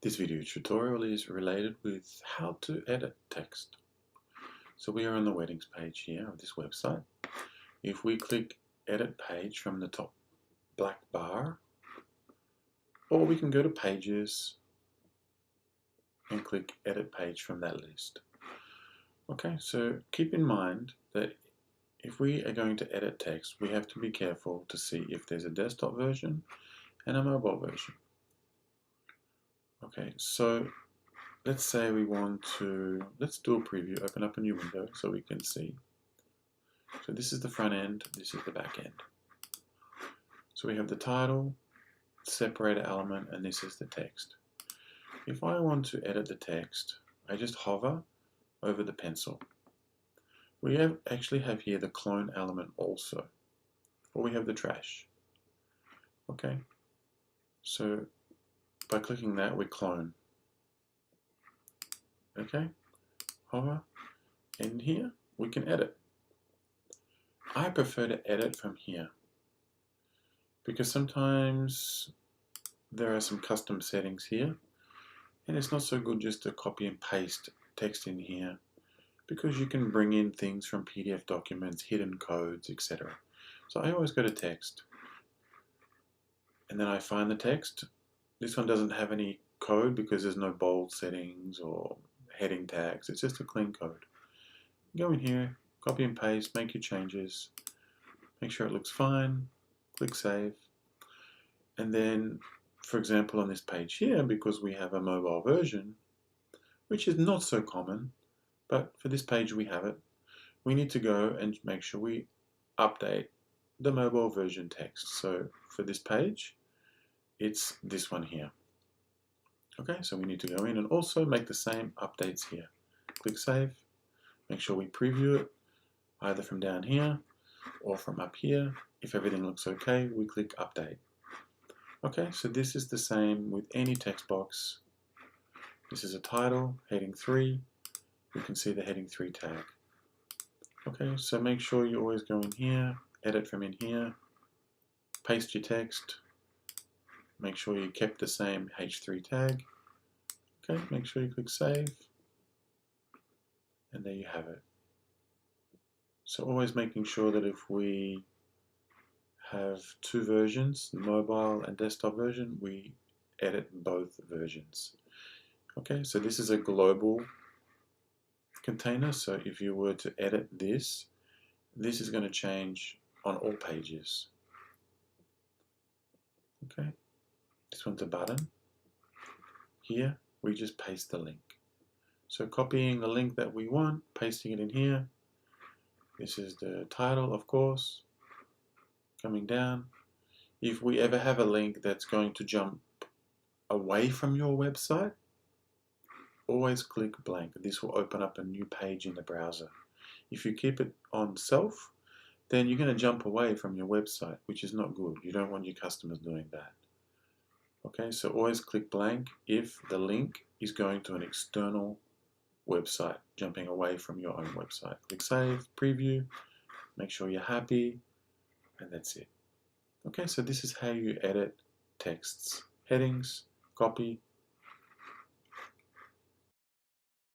This video tutorial is related with how to edit text. So we are on the weddings page here of this website. If we click edit page from the top black bar, or we can go to pages and click edit page from that list. Okay, so keep in mind that if we are going to edit text, we have to be careful to see if there's a desktop version and a mobile version. Okay, so let's say we want to, let's do a preview, open up a new window so we can see. So this is the front end, this is the back end. So we have the title, separator element, and this is the text. If I want to edit the text, I just hover over the pencil. We actually have here the clone element also, or we have the trash. Okay, so by clicking that, we clone. Okay, hover, and here we can edit. I prefer to edit from here because sometimes there are some custom settings here, and it's not so good just to copy and paste text in here because you can bring in things from PDF documents, hidden codes, etc. So I always go to text, and then I find the text. This one doesn't have any code because there's no bold settings or heading tags. It's just a clean code. Go in here, copy and paste, make your changes, make sure it looks fine, click save. And then, for example, on this page here, because we have a mobile version, which is not so common, but for this page we have it, we need to go and make sure we update the mobile version text. So for this page, it's this one here. Okay, so we need to go in and also make the same updates here. Click save, make sure we preview it either from down here or from up here. If everything looks okay, we click update. Okay, so this is the same with any text box. This is a title, heading 3. We can see the heading 3 tag. Okay, so make sure you always go in here, edit from in here, paste your text, make sure you kept the same H3 tag. Okay, make sure you click save, and there you have it. So always making sure that if we have two versions, the mobile and desktop version, we edit both versions. Okay, so this is a global container, so if you were to edit this, this is going to change on all pages. Okay, this one's a button. Here, we just paste the link. So copying the link that we want, pasting it in here. This is the title, of course. Coming down. If we ever have a link that's going to jump away from your website, always click blank. This will open up a new page in the browser. If you keep it on self, then you're going to jump away from your website, which is not good. You don't want your customers doing that. Okay, so always click blank if the link is going to an external website, jumping away from your own website. Click save, preview, make sure you're happy, and that's it. Okay, so this is how you edit texts, headings, copy,